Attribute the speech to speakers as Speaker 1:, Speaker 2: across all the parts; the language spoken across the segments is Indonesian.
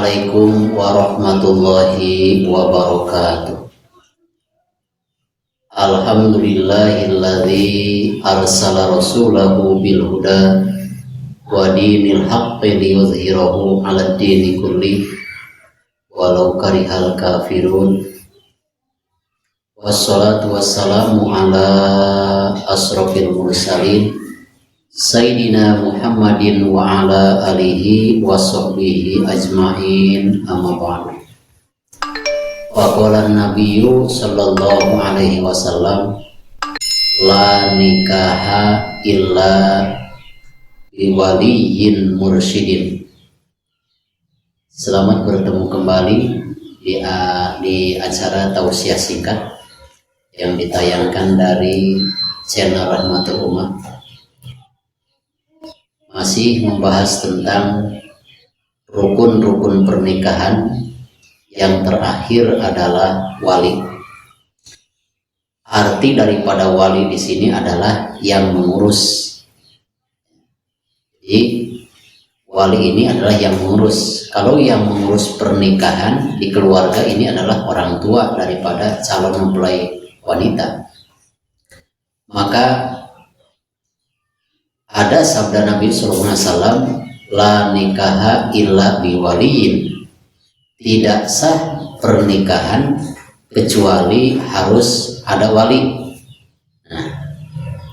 Speaker 1: Assalamualaikum warahmatullahi wabarakatuh. Alhamdulillahilladzi arsala rasulahu bil huda wa dinil haqqi liyuzhirahu 'alad dini kulli walau karihal kafirun. Wassalatu wassalamu ala asrofil mursalin Sayyidina Muhammadin wa ala alihi wa sahbihi ajma'in, amma ba'du. Wa qala an-nabiyyu sallallahu alaihi wasallam la nikaha illa biwaliyin mursyidin. Selamat bertemu kembali di acara tausiah singkat yang ditayangkan dari channel Rahmatul Ummah. Masih membahas tentang rukun-rukun pernikahan. Yang terakhir adalah wali. Arti daripada wali di sini adalah yang mengurus. Jadi wali ini adalah yang mengurus. Kalau yang mengurus pernikahan di keluarga ini adalah orang tua daripada calon mempelai wanita, maka ada sabda Nabi SAW, la nikaha illa biwaliyin, tidak sah pernikahan kecuali harus ada wali. Nah,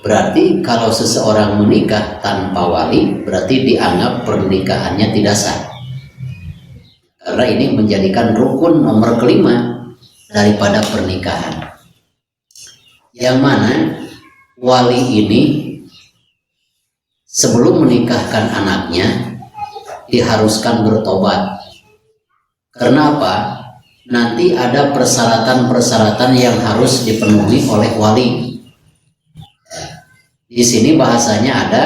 Speaker 1: berarti kalau seseorang menikah tanpa wali, berarti dianggap pernikahannya tidak sah. Karena ini menjadikan rukun nomor kelima daripada pernikahan, yang mana wali ini sebelum menikahkan anaknya diharuskan bertobat. Karena apa? Nanti ada persyaratan-persyaratan yang harus dipenuhi oleh wali. Di sini bahasanya ada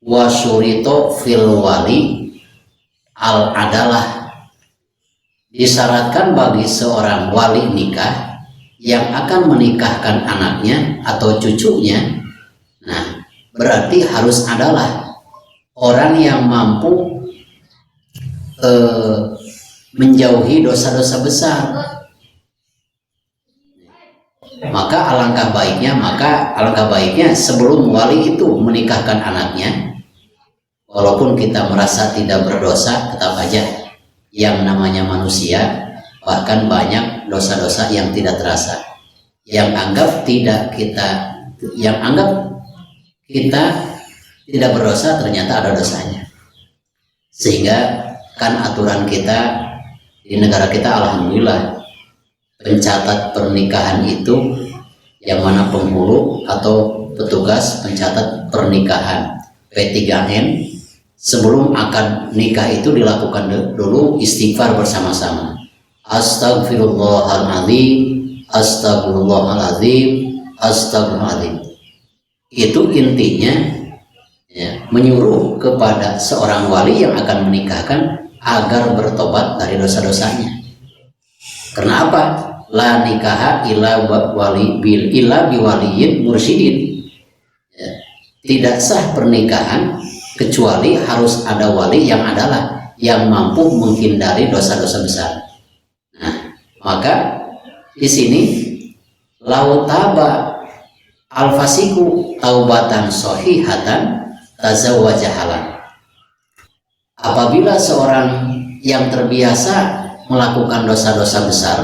Speaker 1: wasyurito fil wali al adalah. Disyaratkan bagi seorang wali nikah yang akan menikahkan anaknya atau cucunya, nah berarti harus adalah orang yang mampu menjauhi dosa-dosa besar. Maka alangkah baiknya sebelum wali itu menikahkan anaknya, walaupun kita merasa tidak berdosa, tetap aja yang namanya manusia, bahkan banyak dosa-dosa yang tidak terasa, yang anggap kita tidak berdosa, ternyata ada dosanya. Sehingga kan aturan kita di negara kita, alhamdulillah, pencatat pernikahan itu yang mana penghulu atau petugas pencatat pernikahan P3N, sebelum akad nikah itu dilakukan dulu istighfar bersama-sama. Astagfirullahaladzim, astagfirullahaladzim, astagfirullahaladzim. Itu intinya ya, menyuruh kepada seorang wali yang akan menikahkan agar bertobat dari dosa-dosanya. Kenapa? La nikaha illa biwaliyin mursyidin. Ya, tidak sah pernikahan kecuali harus ada wali yang adalah yang mampu menghindari dosa-dosa besar. Nah, maka di sini lautaba al-fasiku taubatan sohihatan tazawwajahalan. Apabila seorang yang terbiasa melakukan dosa-dosa besar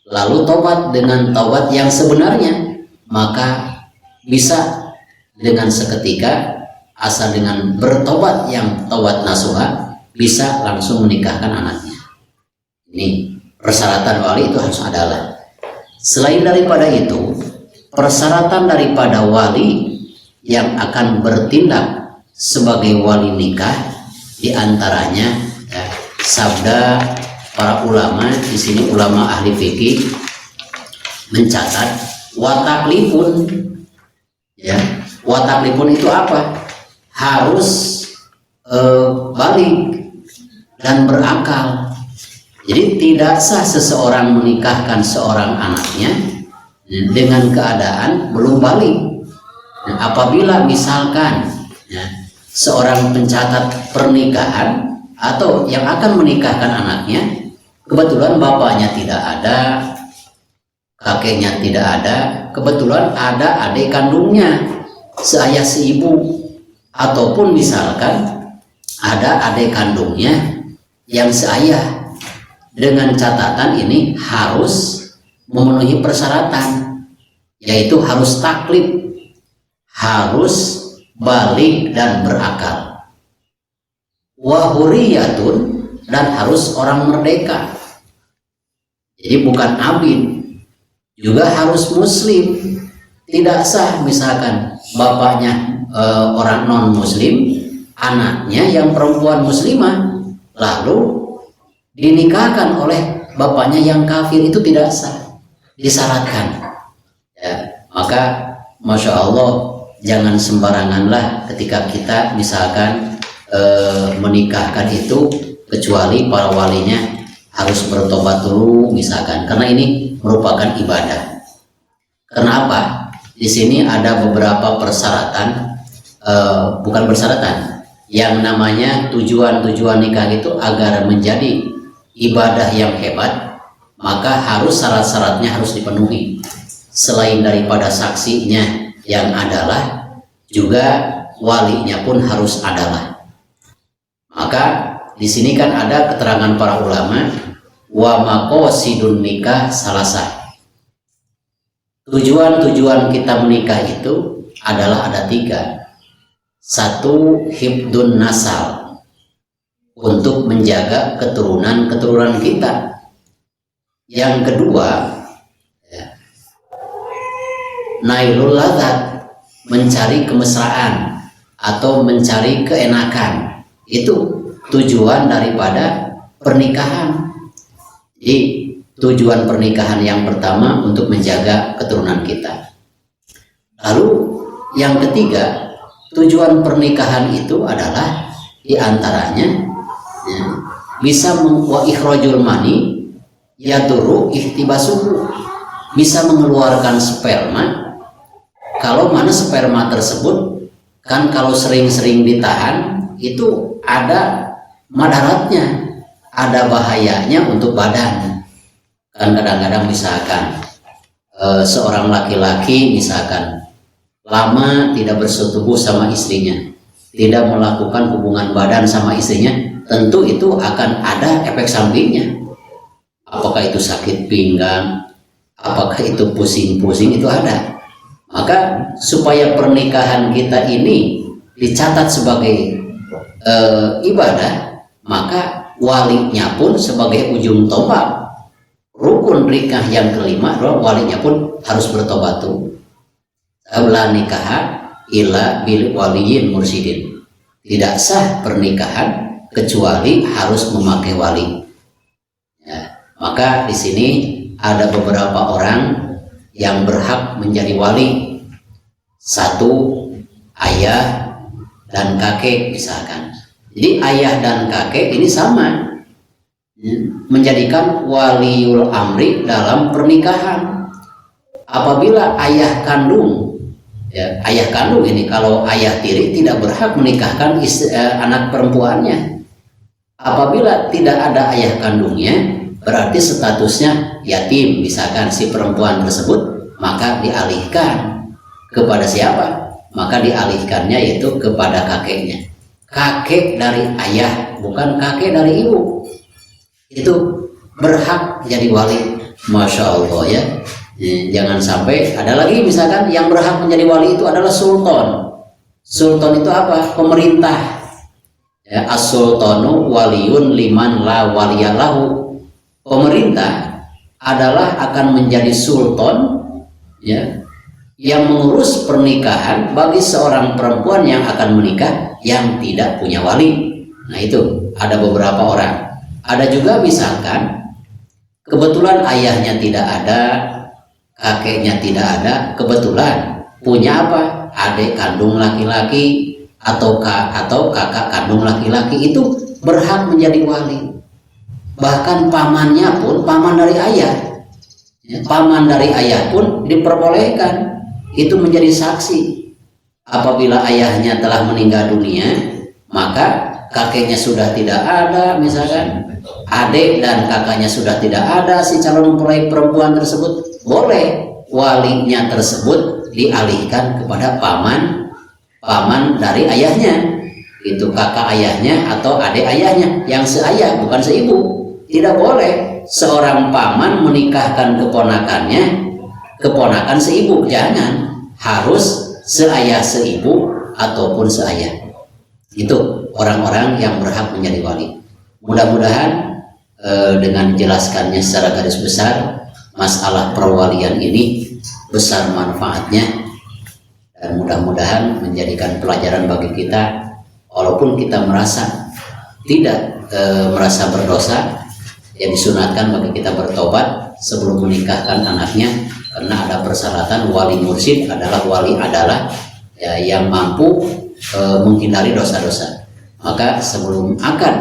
Speaker 1: lalu tobat dengan taubat yang sebenarnya, maka bisa dengan seketika, asal dengan bertobat yang taubat nasuha, bisa langsung menikahkan anaknya. Ini persyaratan wali itu harus adalah. Selain daripada itu, persyaratan daripada wali yang akan bertindak sebagai wali nikah, diantaranya ya, sabda para ulama di sini, ulama ahli fikih mencatat wataklifun. Ya, wataklifun itu apa? Harus balik dan berakal. Jadi tidak sah seseorang menikahkan seorang anaknya dengan keadaan belum balik. Nah, apabila misalkan ya, seorang pencatat pernikahan atau yang akan menikahkan anaknya kebetulan bapaknya tidak ada, kakeknya tidak ada, kebetulan ada adik kandungnya seayah seibu, ataupun misalkan ada adik kandungnya yang seayah, dengan catatan ini harus memenuhi persyaratan, yaitu harus taklif, harus balik dan berakal, wahuriyatun, dan harus orang merdeka. Jadi bukan abid, juga harus muslim. Tidak sah misalkan bapaknya orang non muslim, anaknya yang perempuan muslimah lalu dinikahkan oleh bapaknya yang kafir, itu tidak sah, disyaratkan ya. Maka Masya Allah, jangan sembaranganlah ketika kita misalkan menikahkan itu, kecuali para walinya harus bertobat dulu misalkan, karena ini merupakan ibadah. Kenapa? Di sini ada beberapa persyaratan, bukan persyaratan, yang namanya tujuan nikah itu agar menjadi ibadah yang hebat, maka harus syarat-syaratnya harus dipenuhi. Selain daripada saksinya yang adalah, juga walinya pun harus adalah. Maka di sini kan ada keterangan para ulama, wa maqasidun nikah salasah. Tujuan kita menikah itu adalah ada 3. 1, hibdun nasal, untuk menjaga keturunan kita. Yang kedua, nailul ladzat, mencari kemesraan atau mencari keenakan. Itu tujuan daripada pernikahan. Jadi tujuan pernikahan yang pertama untuk menjaga keturunan kita. Lalu yang ketiga, tujuan pernikahan itu adalah diantaranya ya, bisa wa ikhrajul mani yaduru ihtibasuhu, bisa mengeluarkan sperma. Kalau mana sperma tersebut kan kalau sering-sering ditahan itu ada madaratnya, ada bahayanya untuk badan. Kan kadang-kadang misalkan seorang laki-laki misalkan lama tidak bersetubuh sama istrinya, tidak melakukan hubungan badan sama istrinya, tentu itu akan ada efek sampingnya. Apakah itu sakit pinggang, apakah itu pusing-pusing, itu ada. Maka supaya pernikahan kita ini dicatat sebagai ibadah, maka walinya pun sebagai ujung tombak rukun nikah yang kelima, walinya pun harus bertobat tuh. La nikah illa bil waliyin mursyidin. Tidak sah pernikahan kecuali harus memakai wali. Ya, maka di sini ada beberapa orang yang berhak menjadi wali. 1, ayah dan kakek misalkan. Jadi ayah dan kakek ini sama, menjadikan waliul amri dalam pernikahan. Apabila ayah kandung, ya, ayah kandung ini, kalau ayah tiri tidak berhak menikahkan anak perempuannya. Apabila tidak ada ayah kandungnya, berarti statusnya yatim misalkan si perempuan tersebut, maka dialihkan kepada siapa? Maka dialihkannya yaitu kepada kakeknya. Kakek dari ayah, bukan kakek dari ibu, itu berhak jadi wali. Masya Allah ya. Jangan sampai ada lagi misalkan yang berhak menjadi wali itu adalah sultan. Sultan itu apa? Pemerintah ya, as-sultanu waliyun liman la waliyalahu. Pemerintah adalah akan menjadi sultan ya, yang mengurus pernikahan bagi seorang perempuan yang akan menikah yang tidak punya wali. Nah itu ada beberapa orang. Ada juga misalkan kebetulan ayahnya tidak ada, kakeknya tidak ada, kebetulan punya apa? Adik kandung laki-laki atau kakak kandung laki-laki, itu berhak menjadi wali. Bahkan pamannya pun, paman dari ayah, paman dari ayah pun diperbolehkan itu menjadi saksi. Apabila ayahnya telah meninggal dunia, maka kakeknya sudah tidak ada, misalkan adik dan kakaknya sudah tidak ada si calon mempelai perempuan tersebut, boleh walinya tersebut dialihkan kepada paman dari ayahnya, itu kakak ayahnya atau adik ayahnya yang seayah bukan seibu. Tidak boleh seorang paman menikahkan keponakan seibu, jangan, harus seayah seibu ataupun seayah. Itu orang-orang yang berhak menjadi wali. Mudah-mudahan dengan dijelaskannya secara garis besar masalah perwalian ini besar manfaatnya, dan mudah-mudahan menjadikan pelajaran bagi kita, walaupun kita merasa tidak merasa berdosa, ya disunatkan bagi kita bertobat sebelum menikahkan anaknya, karena ada persyaratan wali mursyid adalah ya, yang mampu menghindari dosa-dosa. Maka sebelum akan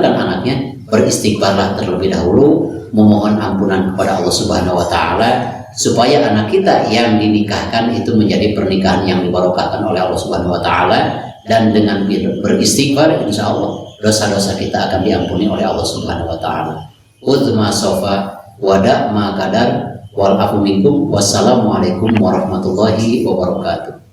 Speaker 1: kan anaknya, beristighfarlah terlebih dahulu, memohon ampunan kepada Allah Subhanahu wa taala, supaya anak kita yang dinikahkan itu menjadi pernikahan yang dibarokahkan oleh Allah Subhanahu wa taala, dan dengan beristighfar insya Allah dosa-dosa kita akan diampuni oleh Allah Subhanahu wa taala. Utma sofa wada ma kadar wal afu minkum. Wassalamualaikum warahmatullahi wabarakatuh.